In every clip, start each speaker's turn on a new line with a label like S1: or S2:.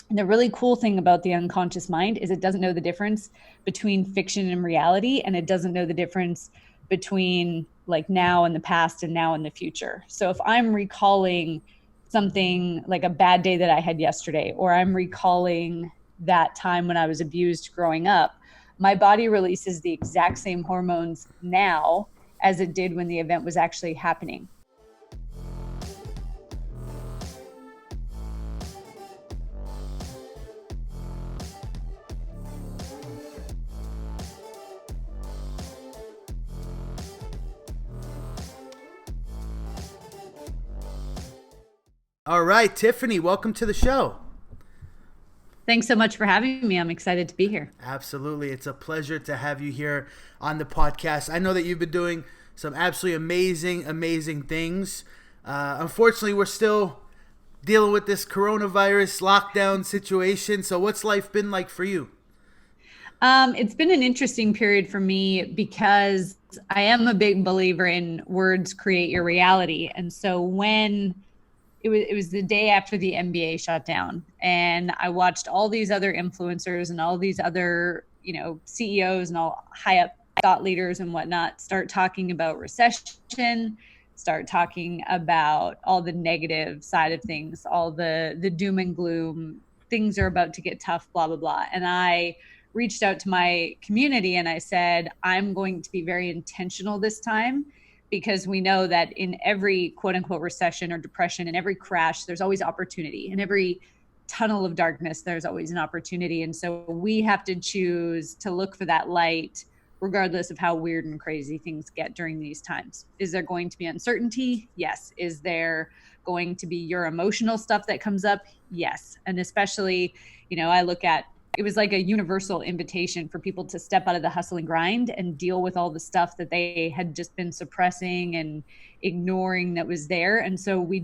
S1: And the really cool thing about the unconscious mind is it doesn't know the difference between fiction and reality, and it doesn't know the difference between like now and the past and now and the future. So if I'm recalling something like a bad day that I had yesterday, or I'm recalling that time when I was abused growing up, my body releases the exact same hormones now as it did when the event was actually happening.
S2: All right, Tiffany, welcome to the show.
S1: Thanks so much for having me. I'm excited to be here.
S2: Absolutely. It's a pleasure to have you here on the podcast. I know that you've been doing some absolutely amazing things. Unfortunately, we're still dealing with this coronavirus lockdown situation. So what's life been like for you?
S1: It's been an interesting period for me because I am a big believer in words create your reality. And so when it was the day after the NBA shut down, and I watched all these other influencers and all these other, CEOs and all high up thought leaders and whatnot start talking about recession, start talking about all the negative side of things, all the doom and gloom, things are about to get tough, blah, blah, blah. And I reached out to my community and I said, I'm going to be very intentional this time, because we know that in every quote unquote recession or depression, in every crash, there's always opportunity. In every tunnel of darkness, there's always an opportunity. And so we have to choose to look for that light, regardless of how weird and crazy things get during these times. Is there going to be uncertainty? Yes. Is there going to be your emotional stuff that comes up? Yes. And especially, I look at it was like a universal invitation for people to step out of the hustle and grind and deal with all the stuff that they had just been suppressing and ignoring that was there. And so we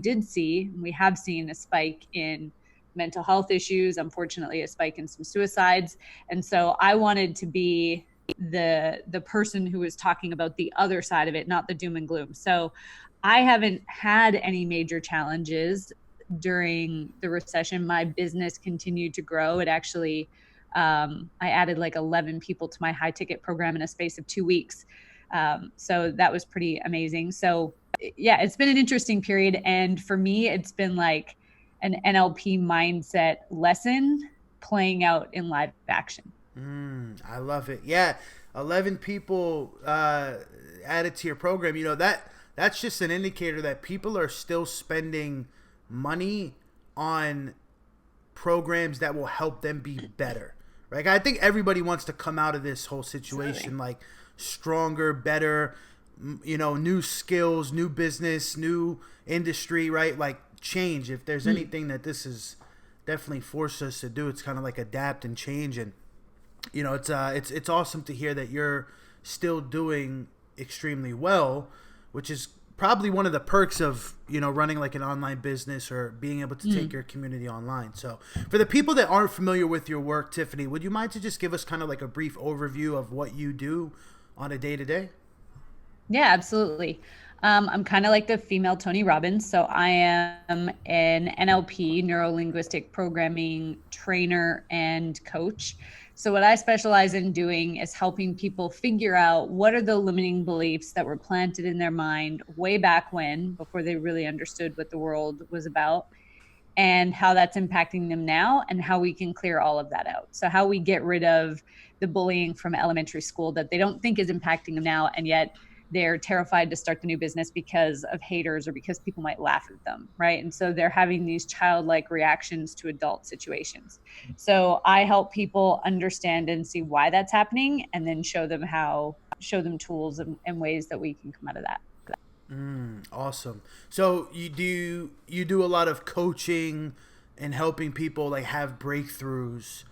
S1: have seen a spike in mental health issues, unfortunately a spike in some suicides. And so I wanted to be the person who was talking about the other side of it, not the doom and gloom. So I haven't had any major challenges during the recession. My business continued to grow. It actually, I added like 11 people to my high ticket program in a space of 2 weeks. So that was pretty amazing. So yeah, it's been an interesting period. And for me, it's been like an NLP mindset lesson playing out in live action.
S2: I love it. Yeah, 11 people added to your program. That's just an indicator that people are still spending money on programs that will help them be better. Right? I think everybody wants to come out of this whole situation like stronger, better, new skills, new business, new industry, right? Like change. If there's anything that this has definitely forced us to do, it's kind of like adapt and change. And it's awesome to hear that you're still doing extremely well, which is probably one of the perks of running like an online business or being able to take your community online. So for the people that aren't familiar with your work, Tiffany, would you mind to just give us kind of like a brief overview of what you do on a day-to-day?
S1: Yeah, absolutely. I'm kind of like the female Tony Robbins. So I am an NLP, neuro linguistic programming trainer and coach. So what I specialize in doing is helping people figure out what are the limiting beliefs that were planted in their mind way back when, before they really understood what the world was about, and how that's impacting them now, and how we can clear all of that out. So how we get rid of the bullying from elementary school that they don't think is impacting them now, and yet they're terrified to start the new business because of haters or because people might laugh at them, right? And so they're having these childlike reactions to adult situations. So I help people understand and see why that's happening, and then show them tools and ways that we can come out of that.
S2: Awesome. So you do a lot of coaching and helping people like have breakthroughs,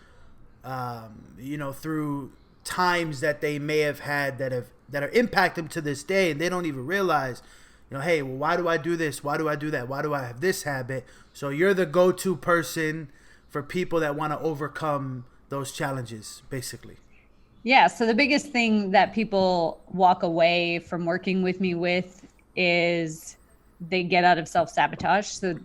S2: through times that they may have had that are impact them to this day, and they don't even realize, hey, well, why do I do this? Why do I do that? Why do I have this habit? So you're the go-to person for people that want to overcome those challenges, basically.
S1: Yeah. So the biggest thing that people walk away from working with me with is they get out of self-sabotage. So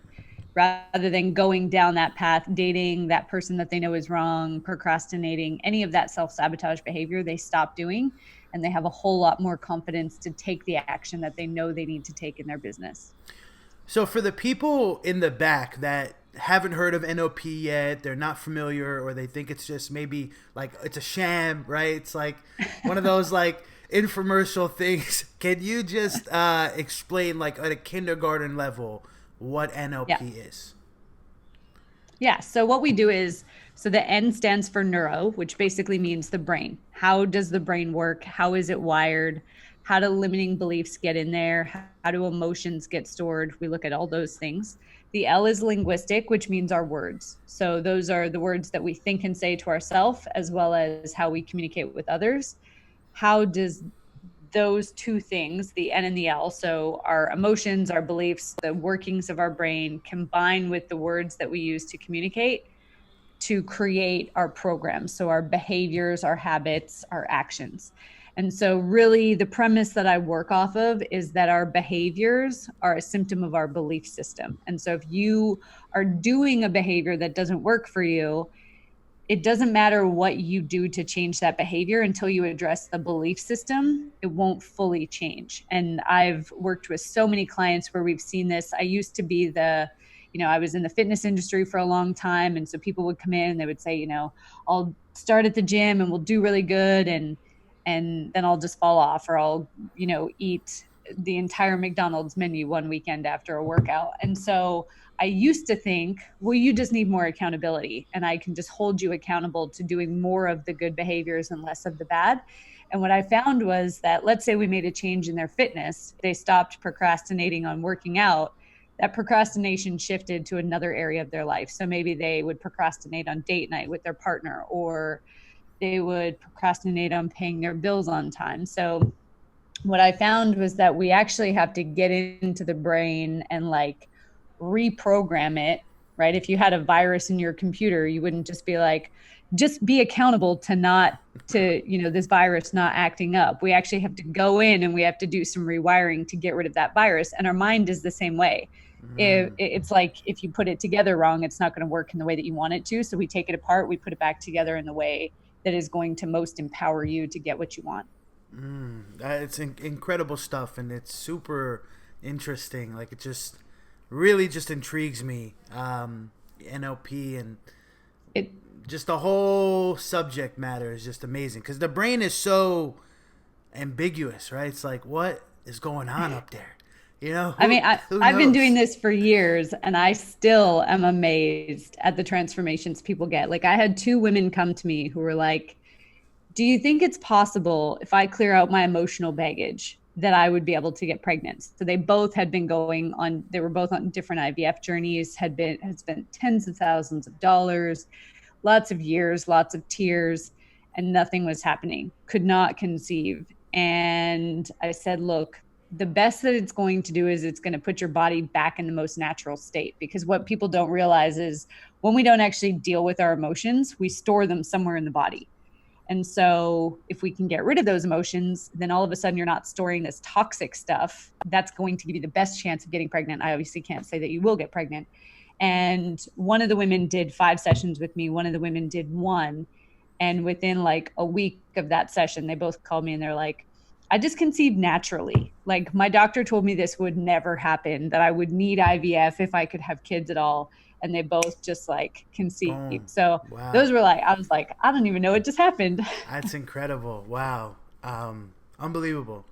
S1: rather than going down that path, dating that person that they know is wrong, procrastinating, any of that self-sabotage behavior, they stop doing, and they have a whole lot more confidence to take the action that they know they need to take in their business.
S2: So for the people in the back that haven't heard of NLP yet, they're not familiar, or they think it's just maybe like it's a sham, right? It's like one of those like infomercial things. Can you just explain, like at a kindergarten level, what NLP
S1: Yeah.
S2: is?
S1: Yeah. So what we do is, so the N stands for neuro, which basically means the brain. How does the brain work? How is it wired? How do limiting beliefs get in there? How do emotions get stored? We look at all those things. The L is linguistic, which means our words. So those are the words that we think and say to ourselves, as well as how we communicate with others. How does those two things, the N and the L, so our emotions, our beliefs, the workings of our brain, combine with the words that we use to communicate to create our programs. So our behaviors, our habits, our actions. And so, really, the premise that I work off of is that our behaviors are a symptom of our belief system. And so, if you are doing a behavior that doesn't work for you, it doesn't matter what you do to change that behavior until you address the belief system, it won't fully change. And I've worked with so many clients where we've seen this. I used to be I was in the fitness industry for a long time. And so people would come in and they would say, I'll start at the gym and we'll do really good. And then I'll just fall off, or I'll, eat the entire McDonald's menu one weekend after a workout. And so I used to think, well, you just need more accountability and I can just hold you accountable to doing more of the good behaviors and less of the bad. And what I found was that, let's say we made a change in their fitness, they stopped procrastinating on working out, that procrastination shifted to another area of their life. So maybe they would procrastinate on date night with their partner, or they would procrastinate on paying their bills on time. So what I found was that we actually have to get into the brain and like reprogram it, right? If you had a virus in your computer, you wouldn't just be like, just be accountable to this virus not acting up. We actually have to go in and we have to do some rewiring to get rid of that virus. And our mind is the same way. It's like if you put it together wrong, it's not going to work in the way that you want it to. So we take it apart, we put it back together in the way that is going to most empower you to get what you want.
S2: It's incredible stuff, and it's super interesting. Like, it just really just intrigues me. NLP and
S1: It
S2: just the whole subject matter is just amazing because the brain is so ambiguous, right? It's like, what is going on up there?
S1: I mean,
S2: Who
S1: I've been
S2: knows?
S1: doing this for years and I still am amazed at the transformations people get. Like, I had two women come to me who were like, do you think it's possible if I clear out my emotional baggage that I would be able to get pregnant? So they both had been they were both on different IVF journeys, had spent tens of thousands of dollars, lots of years, lots of tears, and nothing was happening, could not conceive. And I said, look, the best that it's going to do is it's going to put your body back in the most natural state, because what people don't realize is when we don't actually deal with our emotions, we store them somewhere in the body. And so if we can get rid of those emotions, then all of a sudden you're not storing this toxic stuff. That's going to give you the best chance of getting pregnant. I obviously can't say that you will get pregnant. And one of the women did 5 sessions with me. One of the women did 1. And within like a week of that session, they both called me and they're like, I just conceived naturally. Like, my doctor told me this would never happen, that I would need IVF if I could have kids at all. And they both just like conceived.
S2: Boom.
S1: So
S2: Wow.
S1: those were like, I was like, I don't even know what just happened.
S2: That's incredible. Wow. Unbelievable.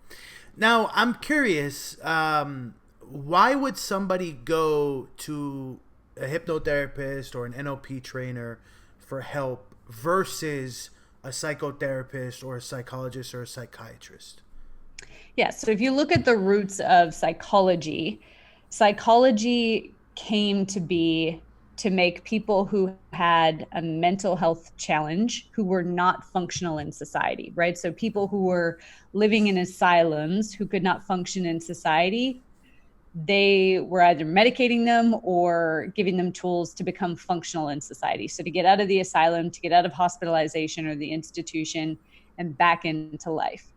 S2: Now, I'm curious, why would somebody go to a hypnotherapist or an NLP trainer for help versus a psychotherapist or a psychologist or a psychiatrist?
S1: Yeah. So if you look at the roots of psychology, psychology came to be to make people who had a mental health challenge, who were not functional in society, right? So people who were living in asylums, who could not function in society, they were either medicating them or giving them tools to become functional in society. So to get out of the asylum, to get out of hospitalization or the institution and back into life.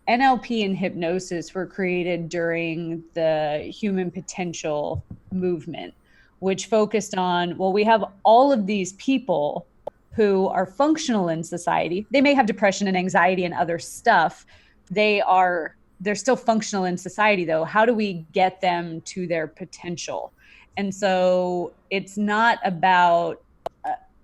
S1: NLP and hypnosis were created during the human potential movement, which focused on, well, we have all of these people who are functional in society. They may have depression and anxiety and other stuff. They're still functional in society though. How do we get them to their potential? And so it's not about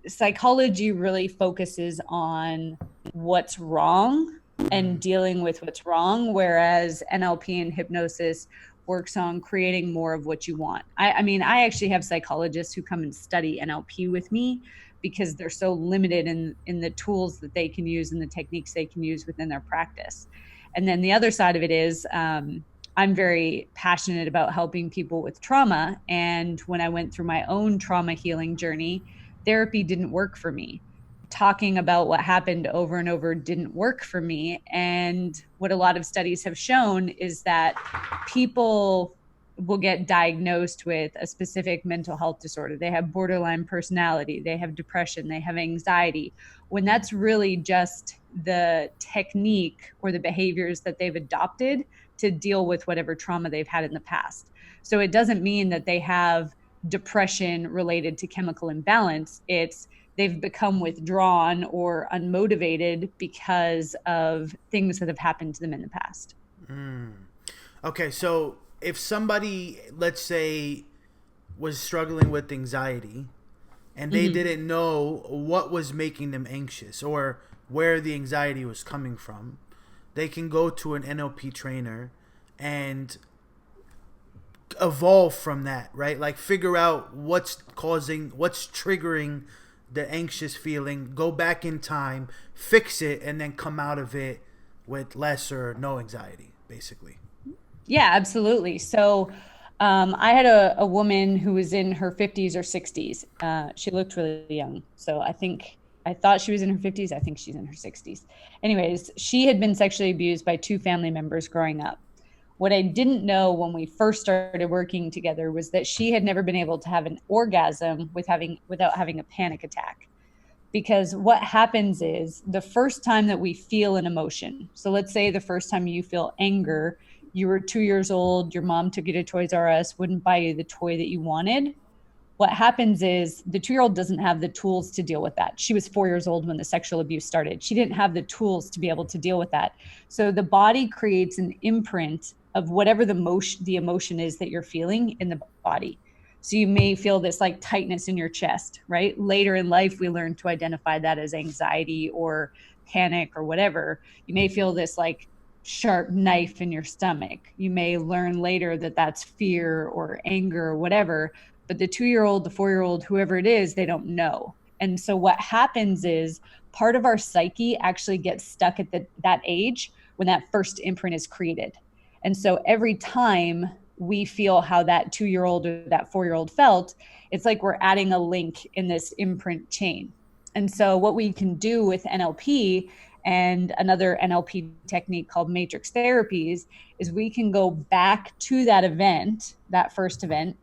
S1: psychology really focuses on what's wrong and dealing with what's wrong, whereas NLP and hypnosis works on creating more of what you want. I mean, I actually have psychologists who come and study NLP with me because they're so limited in the tools that they can use and the techniques they can use within their practice. And then the other side of it is I'm very passionate about helping people with trauma. And when I went through my own trauma healing journey, therapy didn't work for me. Talking about what happened over and over didn't work for me. And what a lot of studies have shown is that people will get diagnosed with a specific mental health disorder. They have borderline personality, they have depression, they have anxiety, when that's really just the technique or the behaviors that they've adopted to deal with whatever trauma they've had in the past. So it doesn't mean that they have depression related to chemical imbalance. It's they've become withdrawn or unmotivated because of things that have happened to them in the past.
S2: Okay, so if somebody, let's say, was struggling with anxiety and they didn't know what was making them anxious or where the anxiety was coming from, they can go to an NLP trainer and evolve from that, right? Like figure out what's triggering the anxious feeling, go back in time, fix it, and then come out of it with less or no anxiety, basically.
S1: Yeah, absolutely. So I had a woman who was in her 50s or 60s. She looked really young. So I thought she was in her 50s. I think she's in her 60s. Anyways, she had been sexually abused by two family members growing up. What I didn't know when we first started working together was that she had never been able to have an orgasm without having a panic attack. Because what happens is the first time that we feel an emotion, so let's say the first time you feel anger, you were 2 years old, your mom took you to Toys R Us, wouldn't buy you the toy that you wanted. What happens is the 2 year old doesn't have the tools to deal with that. She was 4 years old when the sexual abuse started. She didn't have the tools to be able to deal with that. So the body creates an imprint of whatever the emotion is that you're feeling in the body. So you may feel this like tightness in your chest, right? Later in life, we learn to identify that as anxiety or panic or whatever. You may feel this like sharp knife in your stomach. You may learn later that that's fear or anger or whatever. But the 2 year old, the 4 year old, whoever it is, they don't know. And so what happens is part of our psyche actually gets stuck at that age when that first imprint is created. And so every time we feel how that 2 year old or that 4 year old felt, it's like we're adding a link in this imprint chain. And so what we can do with NLP and another NLP technique called matrix therapies is we can go back to that event, that first event.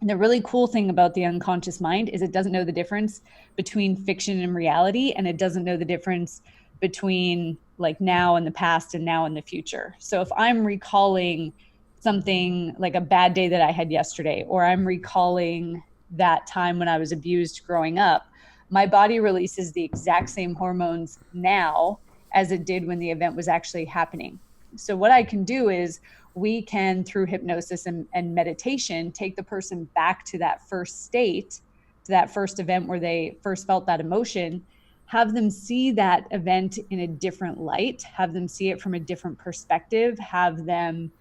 S1: And the really cool thing about the unconscious mind is it doesn't know the difference between fiction and reality, and it doesn't know the difference between like now and the past and now and the future. So if I'm recalling something like a bad day that I had yesterday, or I'm recalling that time when I was abused growing up, my body releases the exact same hormones now as it did when the event was actually happening. So what I can do is we can, through hypnosis and meditation, take the person back to that first state, to that first event where they first felt that emotion, have them see that event in a different light, have them see it from a different perspective, have them,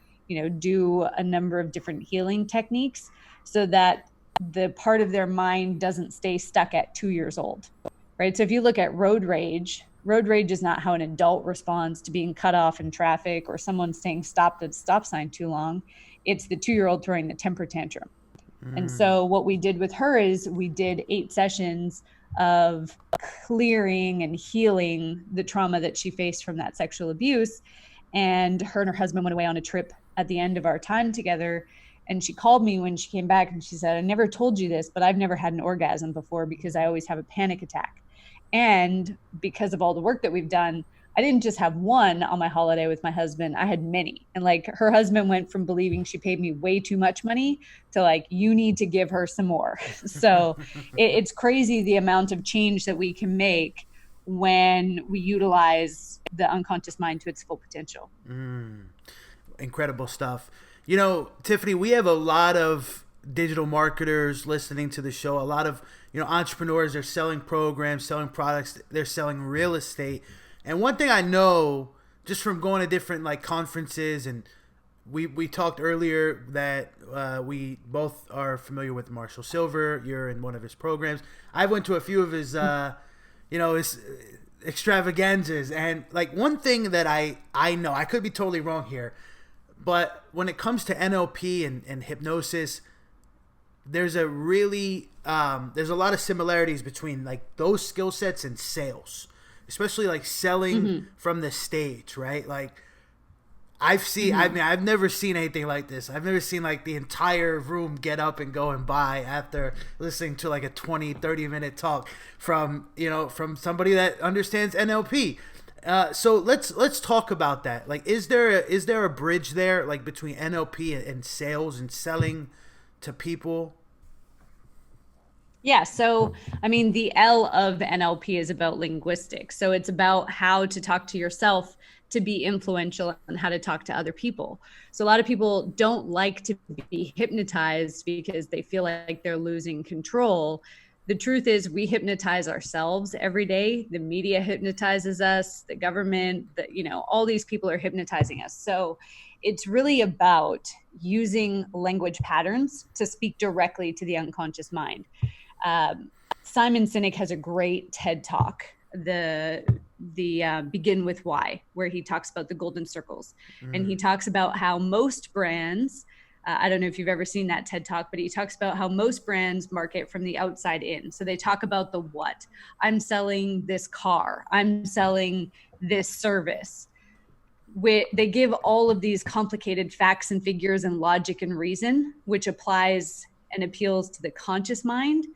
S1: do a number of different healing techniques so that the part of their mind doesn't stay stuck at 2 years old, right? So if you look at road rage is not how an adult responds to being cut off in traffic or someone staying stopped at a stop sign too long. It's the 2 year old throwing the temper tantrum. And so what we did with her is we did 8 sessions of clearing and healing the trauma that she faced from that sexual abuse. And her and her husband went away on a trip at the end of our time together. And she called me when she came back and she said, I never told you this, but I've never had an orgasm before because I always have a panic attack. And because of all the work that we've done, I didn't just have one on my holiday with my husband. I had many. And like her husband went from believing she paid me way too much money to like, you need to give her some more. So it's crazy the amount of change that we can make when we utilize the unconscious mind to its full potential.
S2: Incredible stuff. You know, Tiffany, we have a lot of digital marketers listening to the show. A lot of, entrepreneurs are selling programs, selling products, they're selling real estate. And one thing I know just from going to different like conferences, and we talked earlier that we both are familiar with Marshall Silver. You're in one of his programs. I went to a few of his his extravaganzas, and like one thing that I know, I could be totally wrong here, but when it comes to NLP and hypnosis, there's a really there's a lot of similarities between like those skill sets and sales, especially like selling from the stage, right? Like I've never seen anything like this. I've never seen like the entire room get up and go and buy after listening to like a 20-30 minute talk from somebody that understands NLP. So let's talk about that. Like, is there a bridge there, like between NLP and sales and selling to people?
S1: Yeah. So, I mean, the L of NLP is about linguistics. So it's about how to talk to yourself to be influential and how to talk to other people. So a lot of people don't like to be hypnotized because they feel like they're losing control. The truth is we hypnotize ourselves every day. The media hypnotizes us, the government, all these people are hypnotizing us. So it's really about using language patterns to speak directly to the unconscious mind. Simon Sinek has a great TED talk, the Begin With Why, where he talks about the golden circles. And he talks about how most brands, I don't know if you've ever seen that TED talk, but he talks about how most brands market from the outside in. So they talk about the what. I'm selling this car. I'm selling this service. They give all of these complicated facts and figures and logic and reason, which applies and appeals to the conscious mind.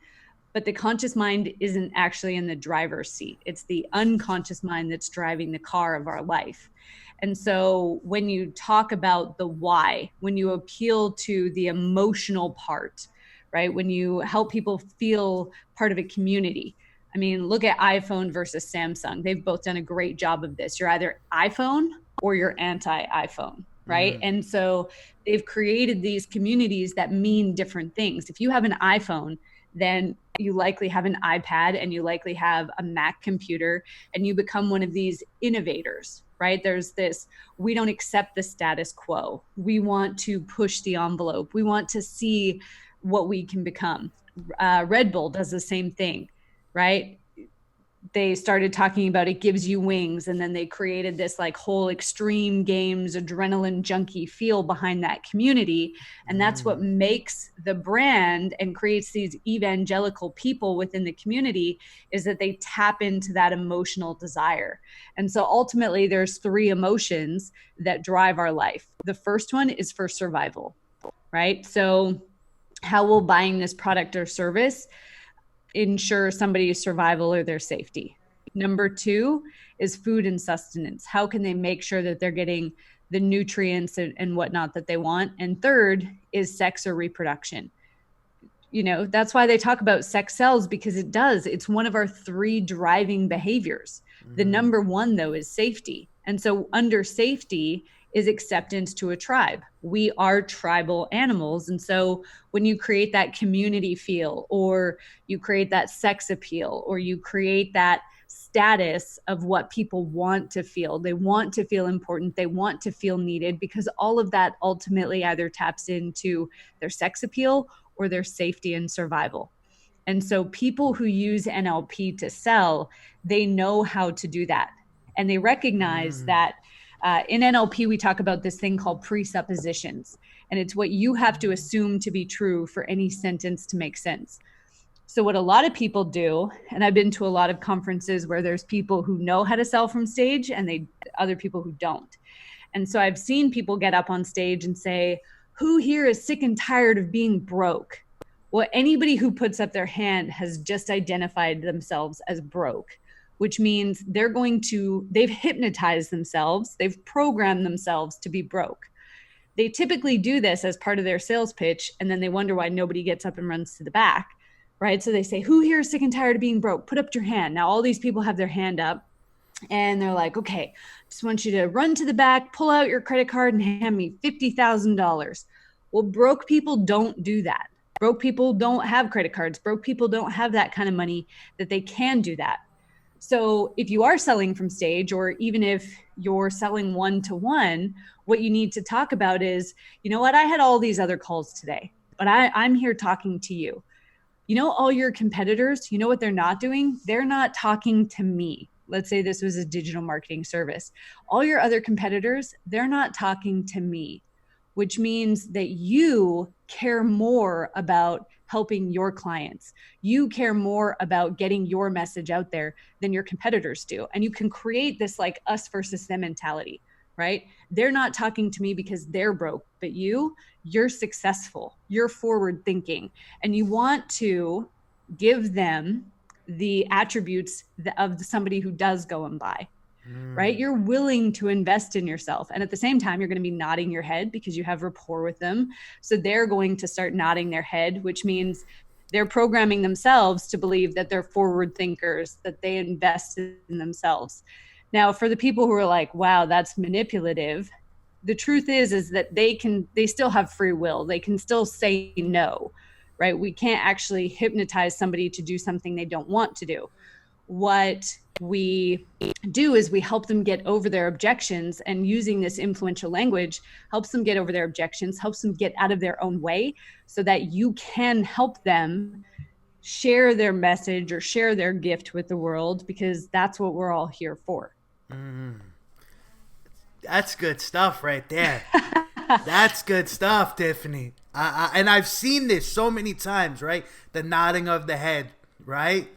S1: But the conscious mind isn't actually in the driver's seat. It's the unconscious mind that's driving the car of our life. And so when you talk about the why, when you appeal to the emotional part, right? When you help people feel part of a community. I mean, look at iPhone versus Samsung. They've both done a great job of this. You're either iPhone or you're anti-iPhone, right? And so they've created these communities that mean different things. If you have an iPhone, then you likely have an iPad and you likely have a Mac computer, and you become one of these innovators, right? There's this, we don't accept the status quo. We want to push the envelope. We want to see what we can become. Red Bull does the same thing, right? They started talking about it gives you wings, and then they created this like whole extreme games, adrenaline junkie feel behind that community. And that's what makes the brand and creates these evangelical people within the community, is that they tap into that emotional desire. And so ultimately there's three emotions that drive our life. The first one is for survival, right? So how will buying this product or service ensure somebody's survival or their safety? Number two is food and sustenance. How can they make sure that they're getting the nutrients and whatnot that they want? And third is sex or reproduction. That's why they talk about sex sells, because it does. It's one of our three driving behaviors. The number one, though, is safety. And so under safety is acceptance to a tribe. We are tribal animals. And so when you create that community feel, or you create that sex appeal, or you create that status of what people want to feel, they want to feel important, they want to feel needed, because all of that ultimately either taps into their sex appeal or their safety and survival. And so people who use NLP to sell, they know how to do that. And they recognize that in NLP, we talk about this thing called presuppositions, and it's what you have to assume to be true for any sentence to make sense. So what a lot of people do, and I've been to a lot of conferences where there's people who know how to sell from stage and other people who don't. And so I've seen people get up on stage and say, who here is sick and tired of being broke? Well, anybody who puts up their hand has just identified themselves as broke. which means they've hypnotized themselves, they've programmed themselves to be broke. They typically do this as part of their sales pitch, and then they wonder why nobody gets up and runs to the back, right? So they say, who here is sick and tired of being broke? Put up your hand. Now all these people have their hand up, and they're like, okay, just want you to run to the back, pull out your credit card, and hand me $50,000. Well, broke people don't do that. Broke people don't have credit cards. Broke people don't have that kind of money that they can do that. So if you are selling from stage, or even if you're selling one-to-one, what you need to talk about is, you know what, I had all these other calls today, but I'm here talking to you. You know, all your competitors, you know what they're not doing? They're not talking to me. Let's say this was a digital marketing service. All your other competitors, they're not talking to me, which means that you care more about helping your clients. You care more about getting your message out there than your competitors do. And you can create this like us versus them mentality, right? They're not talking to me because they're broke, but you're successful, you're forward thinking, and you want to give them the attributes of somebody who does go and buy. Right? You're willing to invest in yourself. And at the same time, you're going to be nodding your head because you have rapport with them. So they're going to start nodding their head, which means they're programming themselves to believe that they're forward thinkers, that they invest in themselves. Now, for the people who are like, wow, that's manipulative, the truth is that they still have free will. They can still say no, right? We can't actually hypnotize somebody to do something they don't want to do. What we do is we help them get over their objections, and using this influential language helps them get over their objections, helps them get out of their own way, so that you can help them share their message or share their gift with the world, because that's what we're all here for.
S2: That's good stuff right there. That's good stuff, Tiffany. And I've seen this so many times, right? The nodding of the head, right?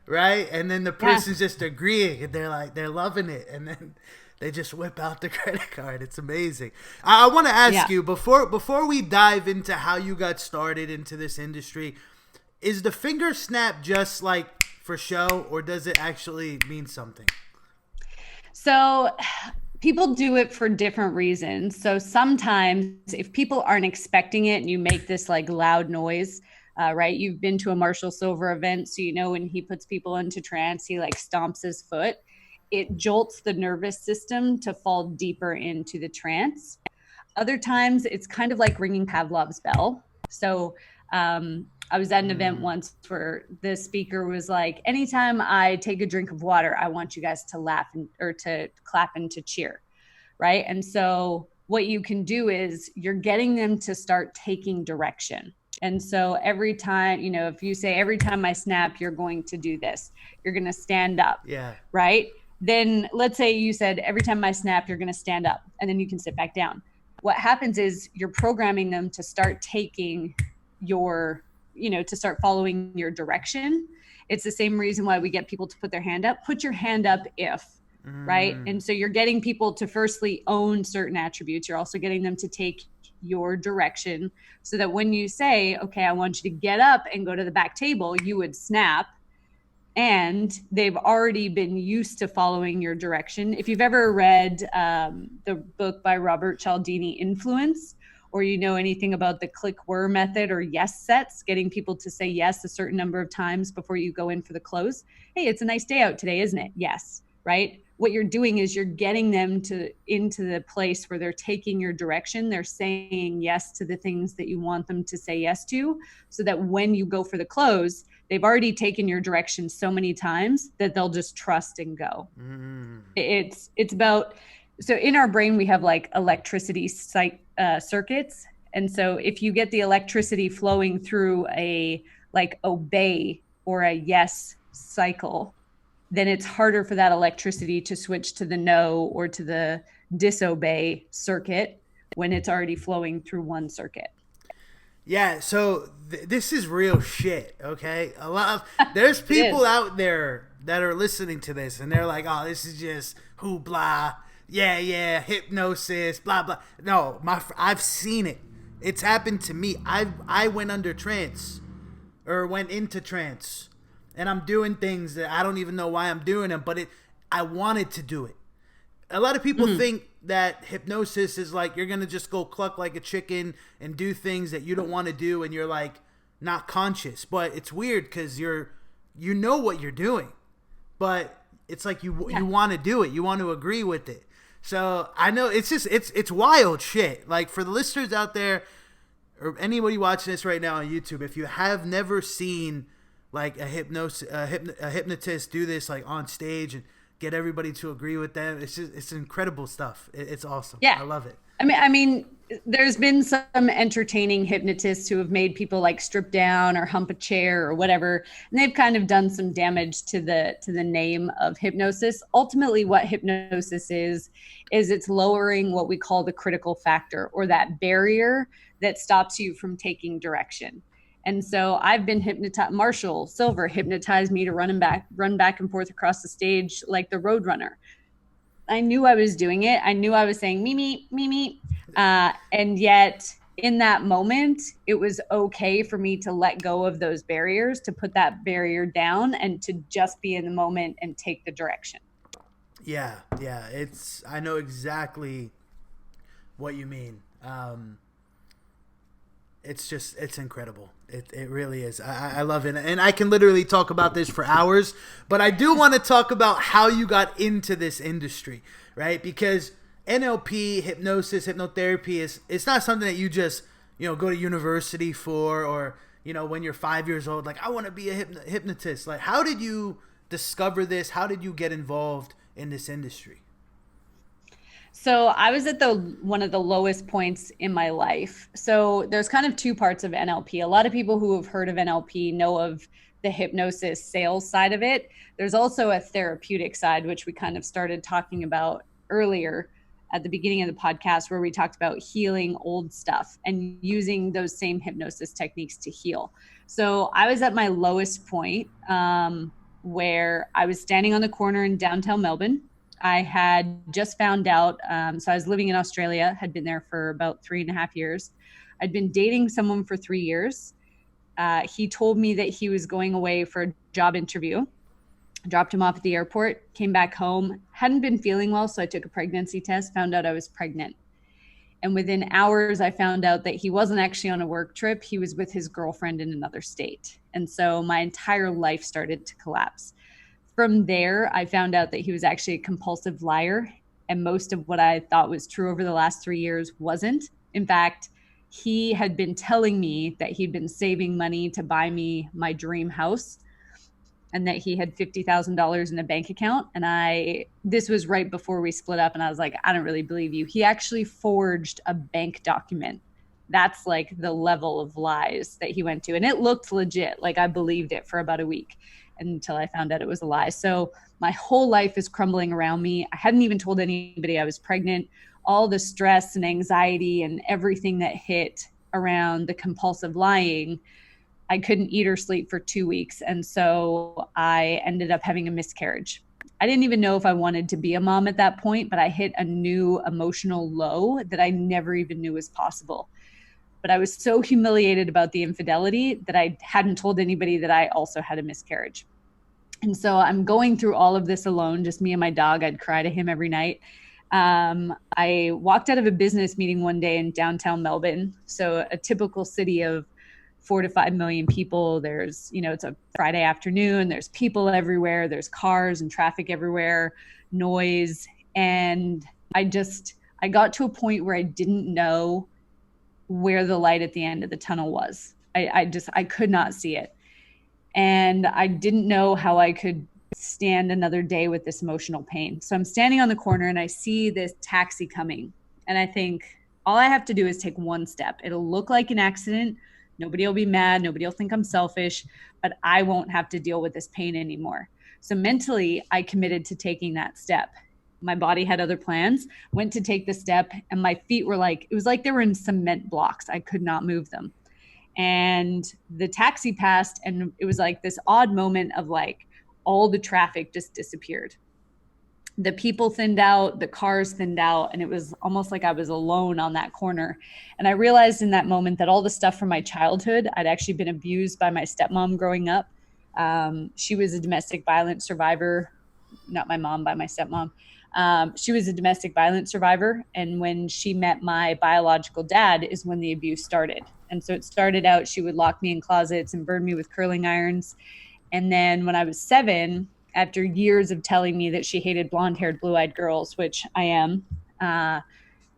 S2: Right? And then the person's just agreeing, and they're loving it. And then they just whip out the credit card. It's amazing. I want to ask you, before we dive into how you got started into this industry, is the finger snap just like for show, or does it actually mean something?
S1: So people do it for different reasons. So sometimes if people aren't expecting it and you make this like loud noise, right? You've been to a Marshall Silver event, so you know when he puts people into trance, he like stomps his foot. It jolts the nervous system to fall deeper into the trance. Other times, it's kind of like ringing Pavlov's bell. So I was at an event once where the speaker was like, anytime I take a drink of water, I want you guys to laugh or to clap and to cheer, right? And so what you can do is you're getting them to start taking direction. And so every time, you know, if you say, every time I snap, you're going to do this, you're going to stand up.
S2: Yeah.
S1: Right. Then let's say you said, every time I snap, you're going to stand up, and then you can sit back down. What happens is you're programming them to start taking to start following your direction. It's the same reason why we get people to put their hand up. Put your hand up if, right? And so you're getting people to firstly own certain attributes. You're also getting them to take your direction, so that when you say, okay, I want you to get up and go to the back table, you would snap, and they've already been used to following your direction. If you've ever read the book by Robert Cialdini, Influence, or you know anything about the click-whir method or yes sets, getting people to say yes a certain number of times before you go in for the close. Hey, it's a nice day out today, isn't it? Yes, right? What you're doing is you're getting them into the place where they're taking your direction. They're saying yes to the things that you want them to say yes to, so that when you go for the close, they've already taken your direction so many times that they'll just trust and go. It's about, so in our brain, we have like electricity circuits. And so if you get the electricity flowing through a like obey or a yes cycle, then it's harder for that electricity to switch to the no or to the disobey circuit when it's already flowing through one circuit.
S2: Yeah, so this is real shit, okay? There's people out there that are listening to this, and they're like, oh, this is just hoopla, yeah, hypnosis, blah, blah. No, I've seen it. It's happened to me. I went under trance, or went into trance, and I'm doing things that I don't even know why I'm doing them, but I wanted to do it. A lot of people think that hypnosis is like you're gonna just go cluck like a chicken and do things that you don't want to do, and you're like not conscious. But it's weird because you know what you're doing, but it's like you want to do it, you want to agree with it. So I know it's wild shit. Like for the listeners out there, or anybody watching this right now on YouTube, if you have never seen like a hypnotist do this like on stage and get everybody to agree with them, it's incredible stuff. It's awesome.
S1: Yeah,
S2: I love it.
S1: I mean, there's been some entertaining hypnotists who have made people like strip down or hump a chair or whatever, and they've kind of done some damage to the name of hypnosis. Ultimately, what hypnosis is it's lowering what we call the critical factor, or that barrier that stops you from taking direction. And so I've been hypnotized. Marshall Silver hypnotized me to run back and forth across the stage like the Roadrunner. I knew I was doing it. I knew I was saying me, me, me, me. And yet in that moment, it was okay for me to let go of those barriers, to put that barrier down and to just be in the moment and take the direction.
S2: Yeah. I know exactly what you mean. It's incredible. It really is. I love it. And I can literally talk about this for hours, but I do want to talk about how you got into this industry, right? Because NLP, hypnosis, hypnotherapy it's not something that you just, go to university for, or, when you're 5 years old, like I want to be a hypnotist. Like, how did you discover this? How did you get involved in this industry?
S1: So I was at one of the lowest points in my life. So there's kind of two parts of NLP. A lot of people who have heard of NLP know of the hypnosis sales side of it. There's also a therapeutic side, which we kind of started talking about earlier at the beginning of the podcast, where we talked about healing old stuff and using those same hypnosis techniques to heal. So I was at my lowest point, where I was standing on the corner in downtown Melbourne. I had just found out, so I was living in Australia, had been there for about 3.5 years. I'd been dating someone for 3 years. He told me that he was going away for a job interview. Dropped him off at the airport, came back home, hadn't been feeling well, so I took a pregnancy test, found out I was pregnant. And within hours, I found out that he wasn't actually on a work trip. He was with his girlfriend in another state. And so my entire life started to collapse. From there, I found out that he was actually a compulsive liar, and most of what I thought was true over the last 3 years wasn't. In fact, he had been telling me that he'd been saving money to buy me my dream house, and that he had $50,000 in a bank account. And this was right before we split up, and I was like, I don't really believe you. He actually forged a bank document. That's like the level of lies that he went to. And it looked legit. Like I believed it for about a week, until I found out it was a lie. So my whole life is crumbling around me. I hadn't even told anybody I was pregnant. All the stress and anxiety and everything that hit around the compulsive lying, I couldn't eat or sleep for 2 weeks. And so I ended up having a miscarriage. I didn't even know if I wanted to be a mom at that point, but I hit a new emotional low that I never even knew was possible. But I was so humiliated about the infidelity that I hadn't told anybody that I also had a miscarriage. And so I'm going through all of this alone, just me and my dog. I'd cry to him every night. I walked out of a business meeting one day in downtown Melbourne. So a typical city of 4 to 5 million people. There's, it's a Friday afternoon. There's people everywhere. There's cars and traffic everywhere, noise. And I got to a point where I didn't know where the light at the end of the tunnel was. I could not see it. And I didn't know how I could stand another day with this emotional pain. So I'm standing on the corner and I see this taxi coming. And I think all I have to do is take one step. It'll look like an accident. Nobody will be mad. Nobody will think I'm selfish, but I won't have to deal with this pain anymore. So mentally, I committed to taking that step. My body had other plans, went to take the step, and my feet were it was like they were in cement blocks. I could not move them. And the taxi passed, and it was like this odd moment of all the traffic just disappeared. The people thinned out, the cars thinned out, and it was almost like I was alone on that corner. And I realized in that moment that all the stuff from my childhood, I'd actually been abused by my stepmom growing up. She was a domestic violence survivor, not my mom, by my stepmom. She was a domestic violence survivor. And when she met my biological dad is when the abuse started. And so it started out, she would lock me in closets and burn me with curling irons. And then when I was 7, after years of telling me that she hated blonde haired, blue eyed girls, which I am,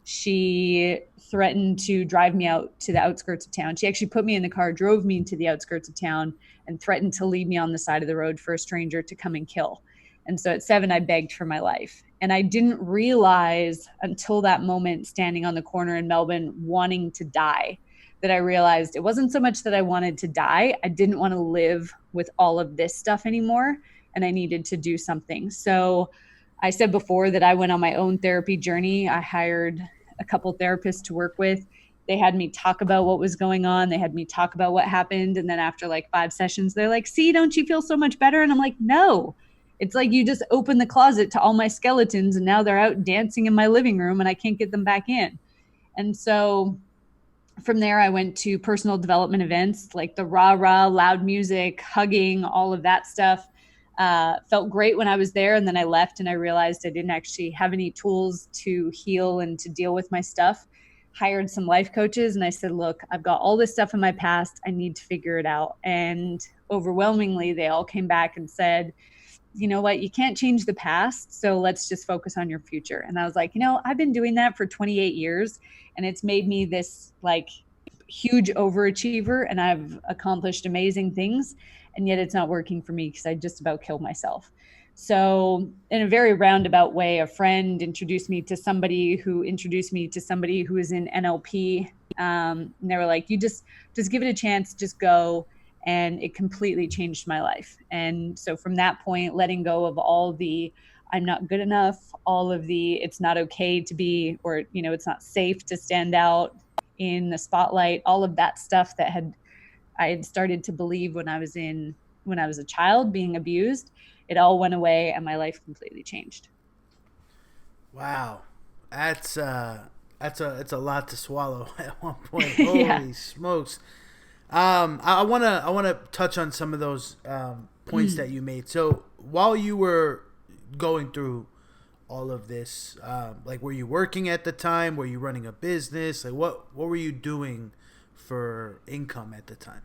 S1: she threatened to drive me out to the outskirts of town. She actually put me in the car, drove me into the outskirts of town, and threatened to leave me on the side of the road for a stranger to come and kill. And so at 7, I begged for my life. And I didn't realize until that moment, standing on the corner in Melbourne, wanting to die, that I realized it wasn't so much that I wanted to die. I didn't want to live with all of this stuff anymore. And I needed to do something. So I said before that I went on my own therapy journey. I hired a couple therapists to work with. They had me talk about what was going on. They had me talk about what happened. And then after like 5 sessions, they're like, see, don't you feel so much better? And I'm like, no, it's like you just opened the closet to all my skeletons and now they're out dancing in my living room and I can't get them back in. And so from there, I went to personal development events, like the rah rah, loud music, hugging, all of that stuff. Felt great when I was there. And then I left and I realized I didn't actually have any tools to heal and to deal with my stuff. Hired some life coaches and I said, look, I've got all this stuff in my past. I need to figure it out. And overwhelmingly, they all came back and said, you know what, you can't change the past. So let's just focus on your future. And I was like, I've been doing that for 28 years and it's made me this like huge overachiever and I've accomplished amazing things. And yet it's not working for me because I just about killed myself. So in a very roundabout way, a friend introduced me to somebody who introduced me to somebody who is in NLP. And they were like, you just give it a chance, just go. And it completely changed my life. And so from that point, letting go of all the I'm not good enough, all of the it's not okay to be, or, it's not safe to stand out in the spotlight, all of that stuff that I had started to believe when I was a child being abused, it all went away and my life completely changed.
S2: Wow. That's it's a lot to swallow at one point.
S1: Yeah.
S2: Holy smokes. I wanna touch on some of those points that you made. So while you were going through all of this, like were you working at the time? Were you running a business? Like what were you doing for income at the time?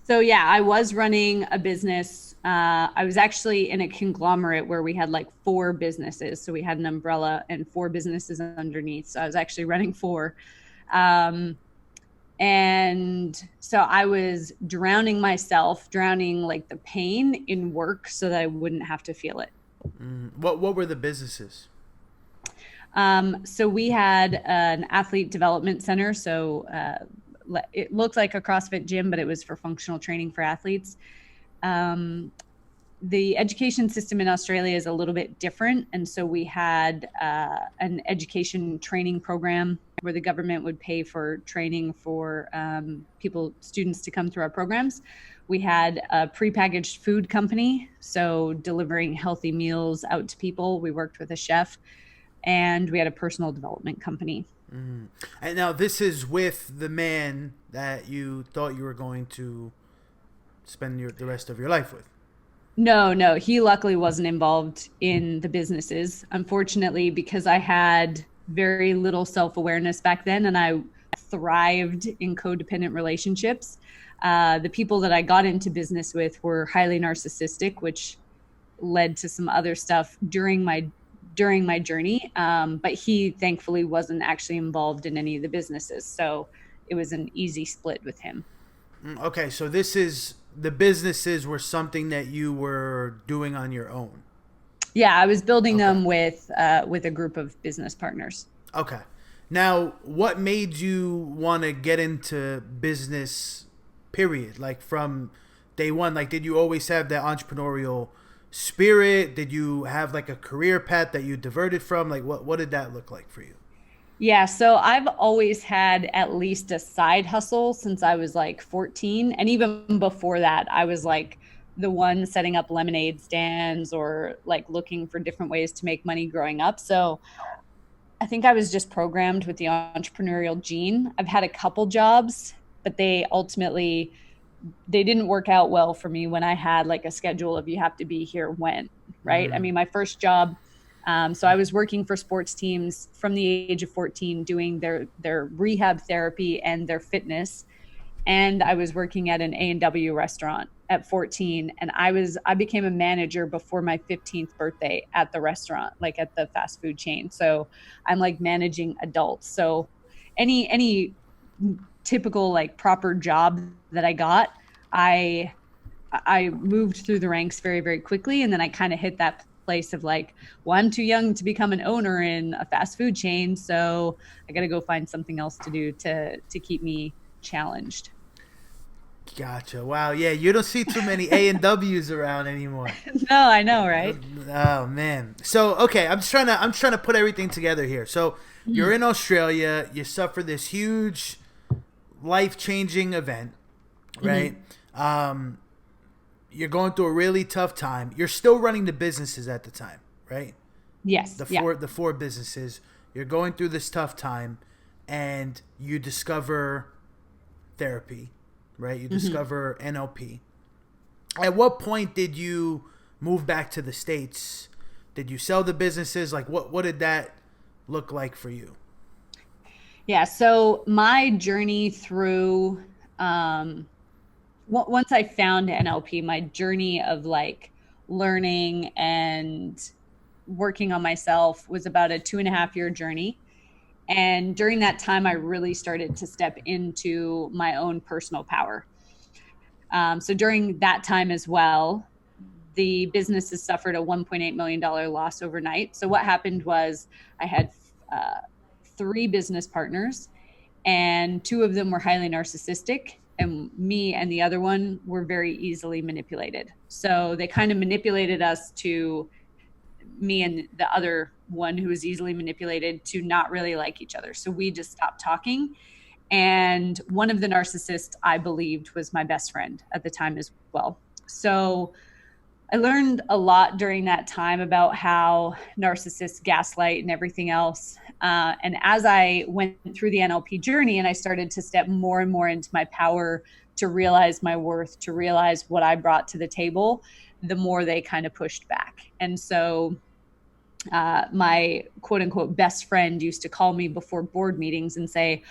S1: So yeah, I was running a business. I was actually in a conglomerate where we had like 4 businesses. So we had an umbrella and 4 businesses underneath. So I was actually running 4. And so I was drowning like the pain in work so that I wouldn't have to feel it.
S2: What were the businesses?
S1: So we had an athlete development center. So it looked like a CrossFit gym, but it was for functional training for athletes. The education system in Australia is a little bit different. And so we had an education training program where the government would pay for training for students to come through our programs. We had a prepackaged food company, so delivering healthy meals out to people. We worked with a chef, and we had a personal development company.
S2: And now this is with the man that you thought you were going to spend the rest of your life with.
S1: No, he luckily wasn't involved in the businesses. Unfortunately, because I had very little self-awareness back then and I thrived in codependent relationships. The people that I got into business with were highly narcissistic, which led to some other stuff during my journey. But he thankfully wasn't actually involved in any of the businesses. So it was an easy split with him.
S2: Okay, so the businesses were something that you were doing on your own.
S1: Yeah, I was building
S2: Okay.
S1: them with a group of business partners.
S2: Okay. Now, what made you want to get into business, period? Like from day one, like did you always have that entrepreneurial spirit? Did you have like a career path that you diverted from? Like what did that look like for you?
S1: Yeah, so I've always had at least a side hustle since I was like 14. And even before that, I was like the one setting up lemonade stands or like looking for different ways to make money growing up. So I think I was just programmed with the entrepreneurial gene. I've had a couple jobs, but they ultimately they didn't work out well for me when I had like a schedule of you have to be here when, right? I
S2: Mm.
S1: mean, my first job, so I was working for sports teams from the age of 14, doing their rehab therapy and their fitness. And I was working at an A&W restaurant at 14, and I became a manager before my 15th birthday at the restaurant, like at the fast food chain. So I'm like managing adults. So any typical like proper job that I got, I I moved through the ranks very, very quickly. And then I kind of hit that place of like, well, I'm too young to become an owner in a fast food chain. So I got to go find something else to do to keep me challenged.
S2: Gotcha. Wow. Yeah, you don't see too many A&Ws around anymore.
S1: No, I know, right?
S2: Oh man. So okay, I'm trying to put everything together here. So you're
S1: Mhm.
S2: in Australia. You suffer this huge life changing event, right?
S1: Mhm.
S2: Um, you're going through a really tough time. You're still running the businesses at the time, right?
S1: Yes. Yeah.
S2: The four businesses. You're going through this tough time, and you discover therapy, right? You
S1: Mhm.
S2: discover NLP. At what point did you move back to the States? Did you sell the businesses? Like what did that look like for you?
S1: Yeah. So my journey through, um, once I found NLP, my journey of like learning and working on myself was about a 2.5 year journey. And during that time, I really started to step into my own personal power. So during that time as well, the business has suffered a $1.8 million loss overnight. So what happened was I had uh, three business partners, and two of them were highly narcissistic. And me and the other one were very easily manipulated. So they kind of manipulated us to, me and the other one who was easily manipulated, to not really like each other. So we just stopped talking. And one of the narcissists I believed was my best friend at the time as well. So I learned a lot during that time about how narcissists gaslight and everything else. And as I went through the NLP journey and I started to step more and more into my power, to realize my worth, to realize what I brought to the table, the more they kind of pushed back. And so my quote unquote best friend used to call me before board meetings and say,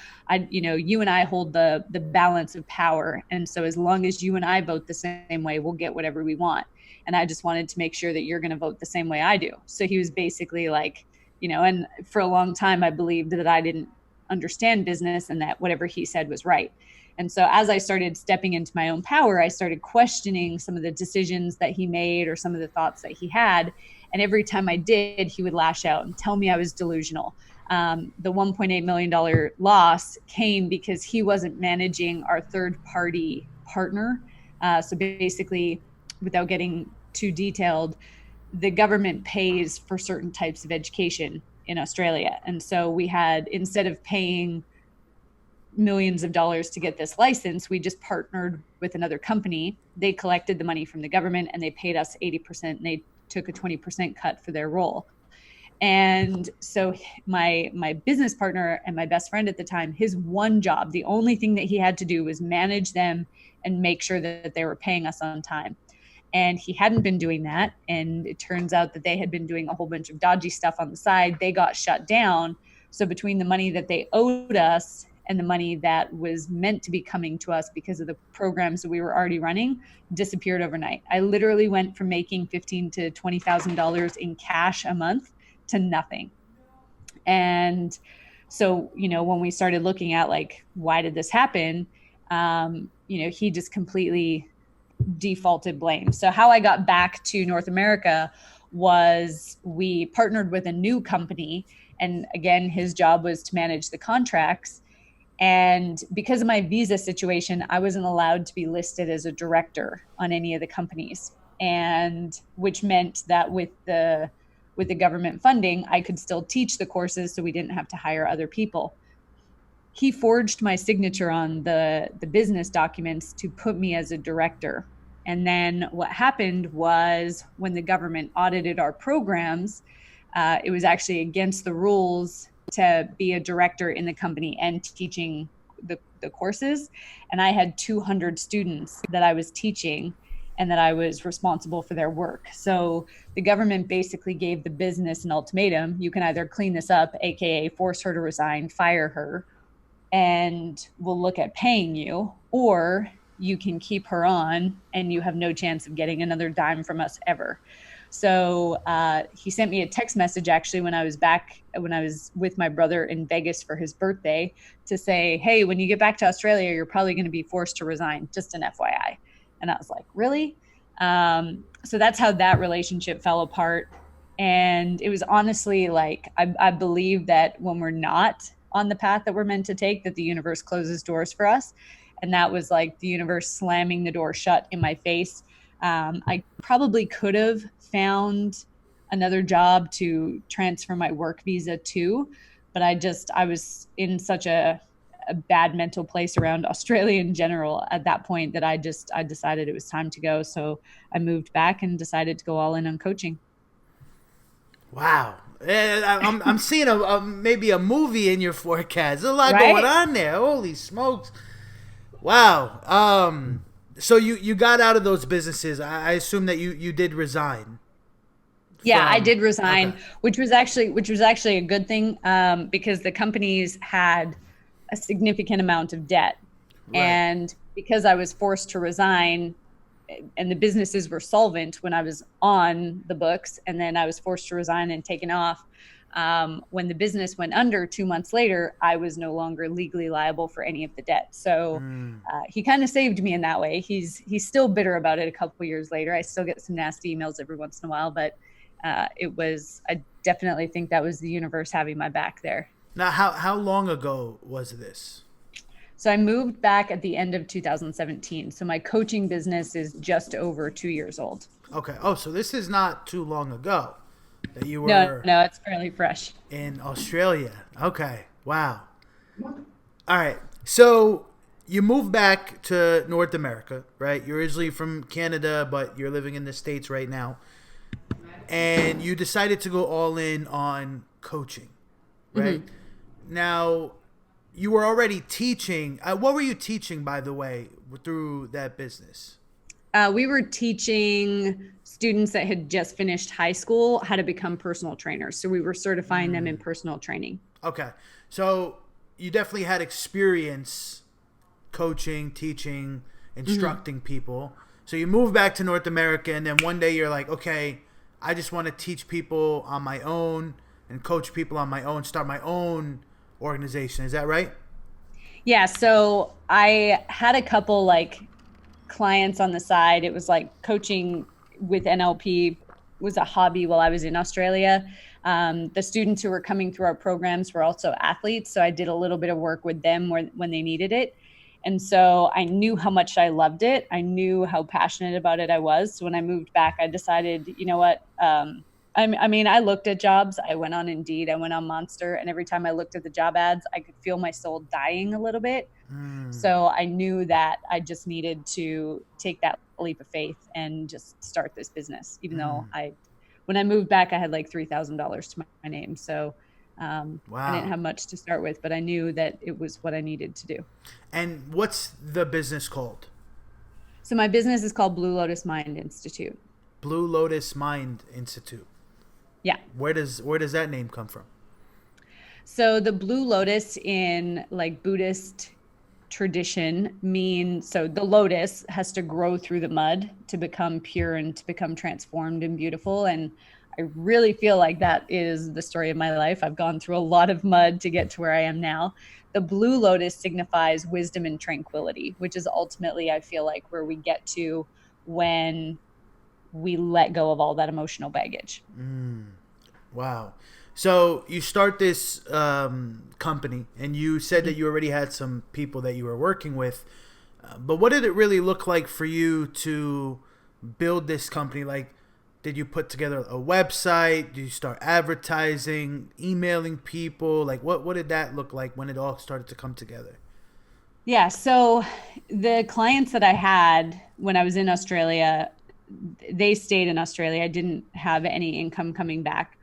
S1: you and I hold the balance of power. And so as long as you and I vote the same way, we'll get whatever we want. And I just wanted to make sure that you're going to vote the same way I do. So he was basically like, and for a long time, I believed that I didn't understand business and that whatever he said was right. And so as I started stepping into my own power, I started questioning some of the decisions that he made or some of the thoughts that he had. And every time I did, he would lash out and tell me I was delusional. The $1.8 million loss came because he wasn't managing our third party partner. So basically, without getting too detailed, the government pays for certain types of education in Australia. And so we had, instead of paying millions of dollars to get this license, we just partnered with another company. They collected the money from the government and they paid us 80%, and they took a 20% cut for their role. And so my business partner and my best friend at the time, his one job, the only thing that he had to do was manage them and make sure that they were paying us on time. And he hadn't been doing that. And it turns out that they had been doing a whole bunch of dodgy stuff on the side. They got shut down. So between the money that they owed us and the money that was meant to be coming to us because of the programs that we were already running, disappeared overnight. I literally went from making $15,000 to $20,000 in cash a month to nothing. And so, when we started looking at like, why did this happen? He just completely defaulted blame. So how I got back to North America was we partnered with a new company. And again, his job was to manage the contracts. And because of my visa situation, I wasn't allowed to be listed as a director on any of the companies. And which meant that with the government funding, I could still teach the courses so we didn't have to hire other people. He forged my signature on the business documents to put me as a director. And then what happened was when the government audited our programs, it was actually against the rules to be a director in the company and teaching the courses, and I had 200 students that I was teaching and that I was responsible for their work. So the government basically gave the business an ultimatum. You can either clean this up, AKA force her to resign, fire her, and we'll look at paying you, or you can keep her on and you have no chance of getting another dime from us ever. So he sent me a text message actually when I was with my brother in Vegas for his birthday to say, hey, when you get back to Australia, you're probably going to be forced to resign, just an FYI. And I was like, really? So that's how that relationship fell apart. And it was honestly like, I believe that when we're not on the path that we're meant to take, that the universe closes doors for us. And that was like the universe slamming the door shut in my face. I probably could have found another job to transfer my work visa to, but I was in such a bad mental place around Australia in general at that point that I decided it was time to go. So I moved back and decided to go all in on coaching.
S2: Wow. I'm seeing maybe a movie in your forecast. There's a lot going
S1: Right?
S2: on there. Holy smokes. Wow. So you got out of those businesses. I assume that you did resign
S1: Yeah, I
S2: from.
S1: did
S2: Okay.
S1: resign, which was actually a good thing, because the companies had a significant amount of debt,
S2: Right.
S1: and because I was forced to resign, and the businesses were solvent when I was on the books, and then I was forced to resign and taken off. When the business went under 2 months later, I was no longer legally liable for any of the debt. So
S2: Mm.
S1: he kind of saved me in that way. He's still bitter about it a couple of years later. I still get some nasty emails every once in a while, but I definitely think that was the universe having my back there.
S2: Now, how long ago was this?
S1: So I moved back at the end of 2017. So my coaching business is just over 2 years old.
S2: Okay. Oh, so this is not too long ago that you
S1: No,
S2: were
S1: no, it's fairly fresh.
S2: in Australia. Okay. Wow. All right. So you moved back to North America, right? You're originally from Canada, but you're living in the States right now. And you decided to go all in on coaching, right?
S1: Mm-hmm.
S2: Now, you were already teaching. What were you teaching, by the way, through that business?
S1: We were teaching students that had just finished high school how to become personal trainers. So we were certifying them in personal training.
S2: Okay. So you definitely had experience coaching, teaching,
S1: Mm-hmm.
S2: instructing people. So you move back to North America, and then one day you're like, okay, I just want to teach people on my own and coach people on my own, start my own organization. Is that right?
S1: Yeah. So I had a couple like clients on the side. It was like coaching with NLP was a hobby while I was in Australia. The students who were coming through our programs were also athletes. So I did a little bit of work with them when they needed it. And so I knew how much I loved it. I knew how passionate about it I was. So when I moved back, I decided, you know what? I mean, I looked at jobs. I went on Indeed, I went on Monster, and every time I looked at the job ads, I could feel my soul dying a little bit.
S2: Mm,
S1: So I knew that I just needed to take that leap of faith and just start this business, even though
S2: mm.
S1: when I moved back, I had like $3,000 to my name. So I didn't
S2: Wow.
S1: have much to start with, but I knew that it was what I needed to do.
S2: And what's the business called?
S1: So my business is called Blue Lotus Mind Institute.
S2: Blue Lotus Mind Institute.
S1: Yeah.
S2: Where does that name come from?
S1: So the blue lotus in like Buddhist tradition means, so the lotus has to grow through the mud to become pure and to become transformed and beautiful. And I really feel like that is the story of my life. I've gone through a lot of mud to get to where I am now. The blue lotus signifies wisdom and tranquility, which is ultimately, I feel like, where we get to when we let go of all that emotional baggage.
S2: Wow. So you start this company, and you said that
S1: Mhm.
S2: you already had some people that you were working with. But what did it really look like for you to build this company? Like, did you put together a website? Did you start advertising, emailing people? Like, what did that look like when it all started to come together?
S1: Yeah. So the clients that I had when I was in Australia, they stayed in Australia. I didn't have any income coming back.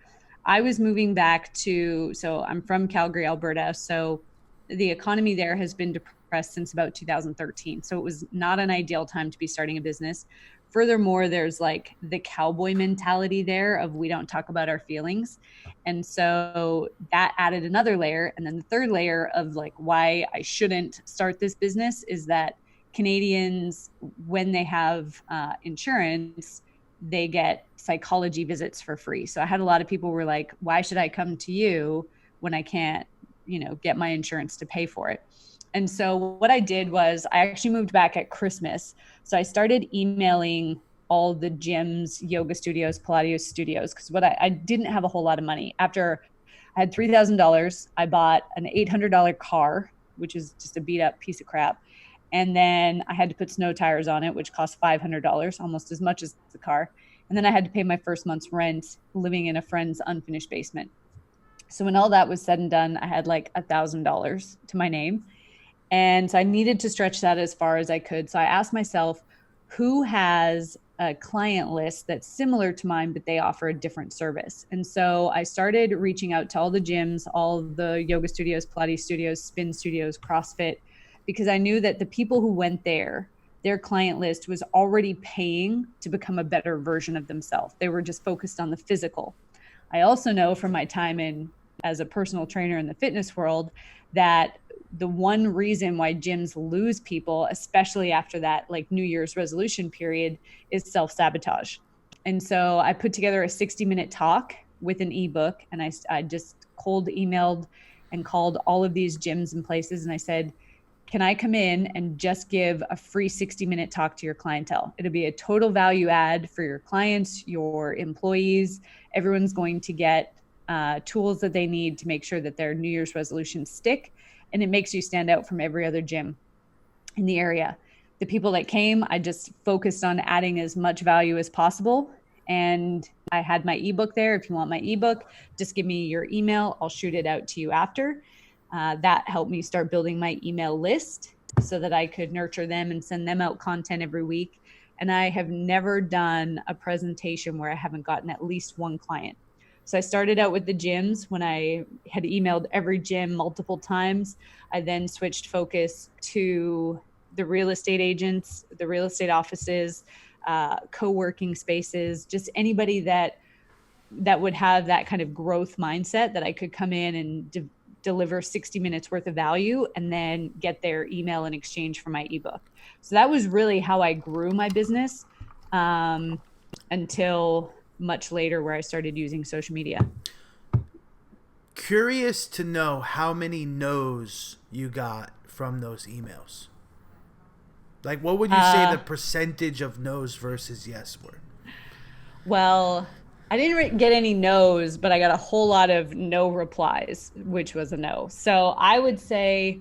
S1: I was moving back so I'm from Calgary, Alberta. So the economy there has been depressed since about 2013. So it was not an ideal time to be starting a business. Furthermore, there's like the cowboy mentality there of we don't talk about our feelings. And so that added another layer. And then the third layer of like why I shouldn't start this business is that Canadians, when they have insurance, they get psychology visits for free. So I had a lot of people were like, why should I come to you when I can't, get my insurance to pay for it? And so what I did was I actually moved back at Christmas. So I started emailing all the gyms, yoga studios, Pilates studios, because I didn't have a whole lot of money. After I had $3,000, I bought an $800 car, which is just a beat up piece of crap. And then I had to put snow tires on it, which cost $500, almost as much as the car. And then I had to pay my first month's rent living in a friend's unfinished basement. So when all that was said and done, I had like $1,000 to my name. And so I needed to stretch that as far as I could. So I asked myself, who has a client list that's similar to mine, but they offer a different service? And so I started reaching out to all the gyms, all the yoga studios, Pilates studios, spin studios, CrossFit, because I knew that the people who went there, their client list was already paying to become a better version of themselves. They were just focused on the physical. I also know from my time as a personal trainer in the fitness world that the one reason why gyms lose people, especially after that like New Year's resolution period, is self-sabotage. And so I put together a 60-minute talk with an ebook, and I just cold emailed and called all of these gyms and places. And I said, can I come in and just give a free 60-minute talk to your clientele? It'll be a total value add for your clients, your employees. Everyone's going to get tools that they need to make sure that their New Year's resolutions stick. And it makes you stand out from every other gym in the area. The people that came, I just focused on adding as much value as possible. And I had my ebook there. If you want my ebook, just give me your email. I'll shoot it out to you after. That helped me start building my email list so that I could nurture them and send them out content every week. And I have never done a presentation where I haven't gotten at least one client. So I started out with the gyms when I had emailed every gym multiple times. I then switched focus to the real estate agents, the real estate offices, co-working spaces, just anybody that would have that kind of growth mindset that I could come in and deliver 60 minutes worth of value and then get their email in exchange for my ebook. So that was really how I grew my business until much later where I started using social media.
S2: Curious to know how many no's you got from those emails. Like, what would you say the percentage of no's versus yes were?
S1: Well, I didn't get any no's, but I got a whole lot of no replies, which was a no. So I would say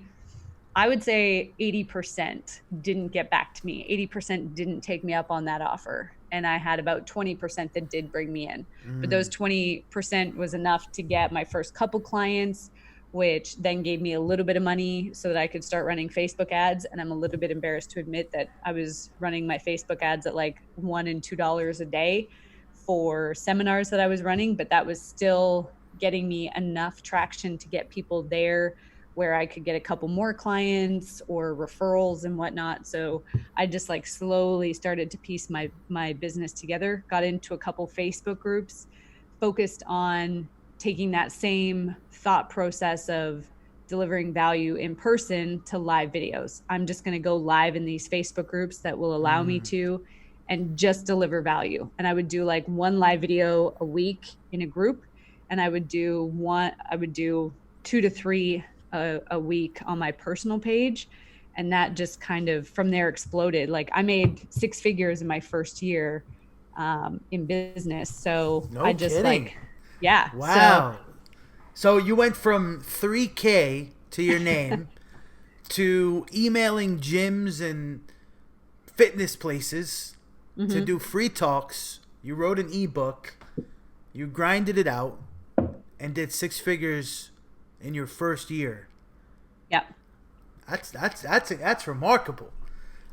S1: 80% didn't get back to me. 80% didn't take me up on that offer. And I had about 20% that did bring me in. But those 20% was enough to get my first couple clients, which then gave me a little bit of money so that I could start running Facebook ads. And I'm a little bit embarrassed to admit that I was running my Facebook ads at like $1 and $2 a day for seminars that I was running, but that was still getting me enough traction to get people there where I could get a couple more clients or referrals and whatnot. So I just like slowly started to piece my business together, got into a couple Facebook groups, focused on taking that same thought process of delivering value in person to live videos. I'm just going to go live in these Facebook groups that will allow me to, and just deliver value. And I would do like one live video a week in a group. And I would do 2 to 3 a week on my personal page. And that just kind of from there exploded. Like I made 6 figures in my first year in business. So
S2: No
S1: I just
S2: kidding.
S1: yeah.
S2: Wow. So you went from 3K to your name to emailing gyms and fitness places to do free talks. You wrote an ebook. You grinded it out and did 6 figures in your first year.
S1: Yeah.
S2: That's remarkable.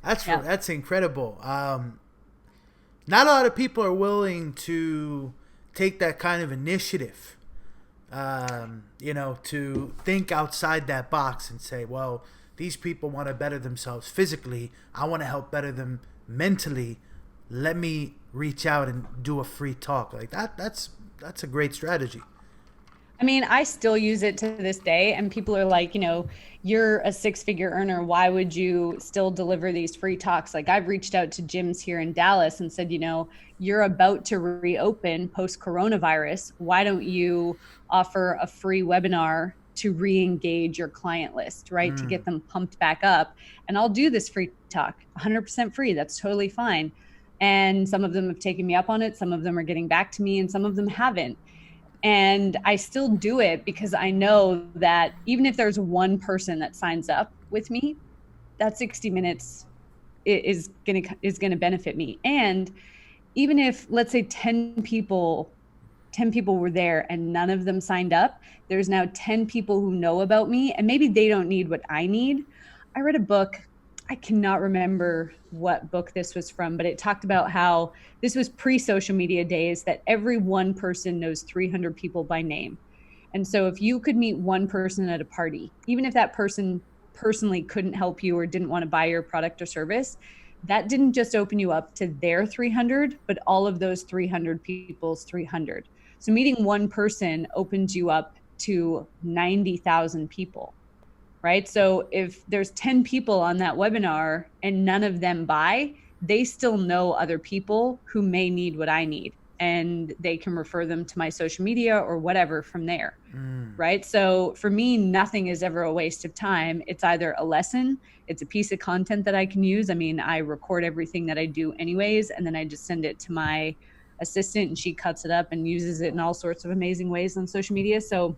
S2: That's incredible. Not a lot of people are willing to take that kind of initiative. To think outside that box and say, well, these people want to better themselves physically. I want to help better them mentally. Let me reach out and do a free talk like that. That's a great strategy.
S1: I mean, I still use it to this day, and people are like, you're a six-figure earner. Why would you still deliver these free talks? Like, I've reached out to gyms here in Dallas and said, you're about to reopen post coronavirus. Why don't you offer a free webinar to re-engage your client list, right? To get them pumped back up. And I'll do this free talk, 100% free. That's totally fine. And some of them have taken me up on it. Some of them are getting back to me, and some of them haven't. And I still do it because I know that even if there's one person that signs up with me, that 60 minutes is going to benefit me. And even if, let's say, 10 people were there and none of them signed up, there's now 10 people who know about me, and maybe they don't need what I need. I read a book. I cannot remember what book this was from, but it talked about how this was pre-social media days, that every one person knows 300 people by name. And so if you could meet one person at a party, even if that person personally couldn't help you or didn't want to buy your product or service, that didn't just open you up to their 300, but all of those 300 people's 300. So meeting one person opens you up to 90,000 people. Right? So if there's 10 people on that webinar and none of them buy, they still know other people who may need what I need, and they can refer them to my social media or whatever from there. Right? So for me, nothing is ever a waste of time. It's either a lesson, it's a piece of content that I can use. I mean, I record everything that I do anyways, and then I just send it to my assistant and she cuts it up and uses it in all sorts of amazing ways on social media. So,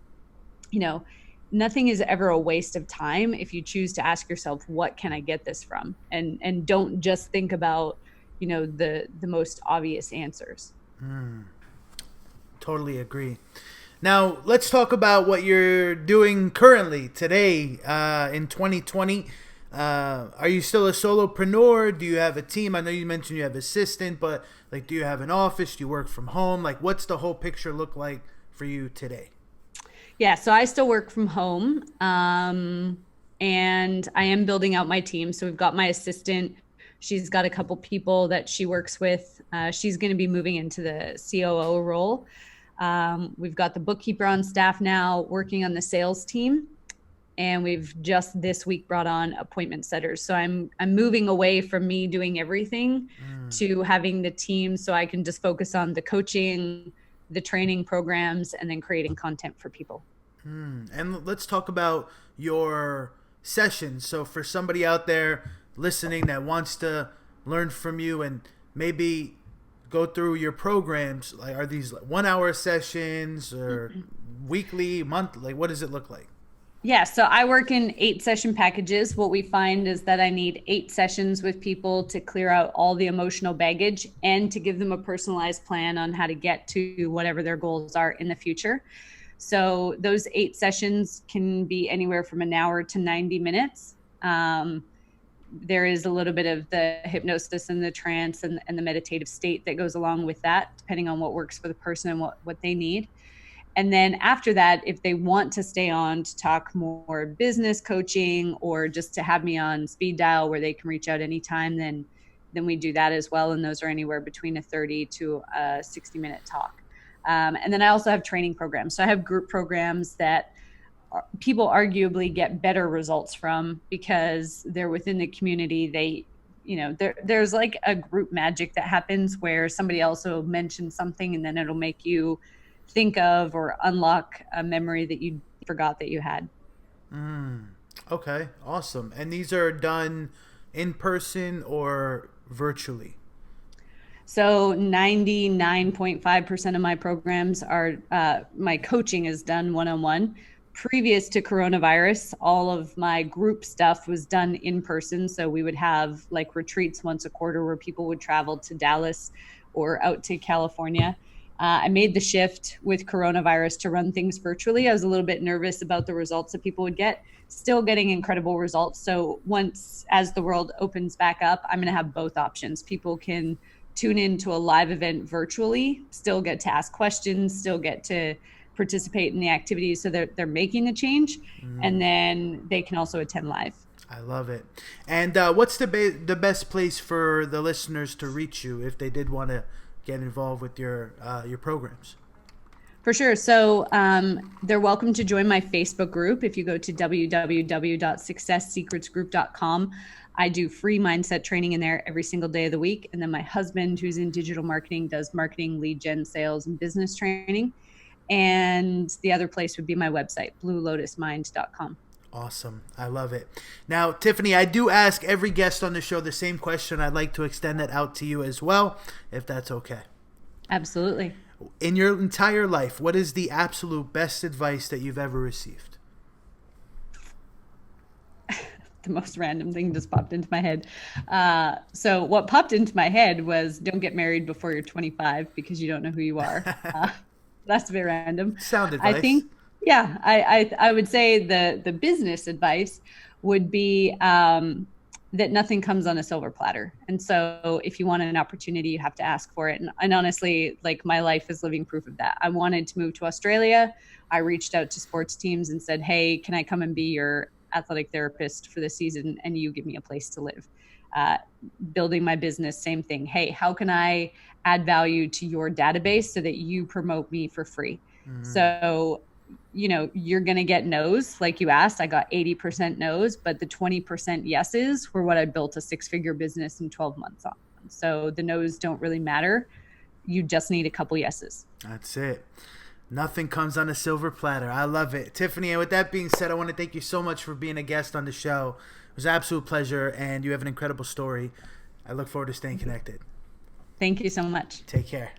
S1: nothing is ever a waste of time if you choose to ask yourself, what can I get this from? And don't just think about, the most obvious answers.
S2: Totally agree. Now, let's talk about what you're doing currently today in 2020. Are you still a solopreneur? Do you have a team? I know you mentioned you have an assistant, but do you have an office? Do you work from home? What's the whole picture look like for you today?
S1: Yeah, so I still work from home, and I am building out my team. So we've got my assistant. She's got a couple people that she works with. She's going to be moving into the COO role. We've got the bookkeeper on staff now working on the sales team. And we've just this week brought on appointment setters. So I'm moving away from me doing everything to having the team so I can just focus on the coaching, the training programs, and then creating content for people.
S2: And let's talk about your sessions. So for somebody out there listening that wants to learn from you and maybe go through your programs, are these 1 hour sessions or weekly, monthly? What does it look like?
S1: Yeah, so I work in 8 session packages. What we find is that I need 8 sessions with people to clear out all the emotional baggage and to give them a personalized plan on how to get to whatever their goals are in the future. So those 8 sessions can be anywhere from an hour to 90 minutes. There is a little bit of the hypnosis and the trance and the meditative state that goes along with that, depending on what works for the person and what they need. And then after that, if they want to stay on to talk more business coaching or just to have me on speed dial where they can reach out anytime, then we do that as well. And those are anywhere between a 30 to a 60-minute talk. And then I also have training programs. So I have group programs that people arguably get better results from because they're within the community. There's like a group magic that happens where somebody else will mention something and then it'll make you think of or unlock a memory that you forgot that you had.
S2: Okay, awesome. And these are done in person or virtually?
S1: So 99.5% of my programs are, my coaching is done one-on-one. Previous to coronavirus, all of my group stuff was done in person. So we would have retreats once a quarter where people would travel to Dallas or out to California. I made the shift with coronavirus to run things virtually. I was a little bit nervous about the results that people would get, still getting incredible results. So as the world opens back up, I'm going to have both options. People can tune into a live event virtually, still get to ask questions, still get to participate in the activities. So they're making the change, and then they can also attend live.
S2: I love it. And what's the best place for the listeners to reach you if they did want to get involved with your programs?
S1: For sure. So they're welcome to join my Facebook group. If you go to www.successsecretsgroup.com, I do free mindset training in there every single day of the week. And then my husband, who's in digital marketing, does marketing, lead gen, sales, and business training. And the other place would be my website, bluelotusmind.com.
S2: Awesome. I love it. Now, Tiffany, I do ask every guest on the show the same question. I'd like to extend that out to you as well, if that's okay.
S1: Absolutely.
S2: In your entire life, what is the absolute best advice that you've ever received?
S1: The most random thing just popped into my head. So what popped into my head was, don't get married before you're 25 because you don't know who you are. That's a bit random.
S2: Sound advice.
S1: I think, yeah, I would say the business advice would be that nothing comes on a silver platter. And so if you want an opportunity, you have to ask for it. And honestly, like, my life is living proof of that. I wanted to move to Australia. I reached out to sports teams and said, hey, can I come and be your athletic therapist for the season, and you give me a place to live? Building my business, same thing. Hey, how can I add value to your database so that you promote me for free? So, you know, you're going to get no's. Like you asked, I got 80% no's, but the 20% yeses were what I built a 6-figure business in 12 months on. So the no's don't really matter. You just need a couple yeses.
S2: That's it. Nothing comes on a silver platter. I love it. Tiffany, and with that being said, I want to thank you so much for being a guest on the show. It was an absolute pleasure, and you have an incredible story. I look forward to staying connected.
S1: Thank you so much.
S2: Take care.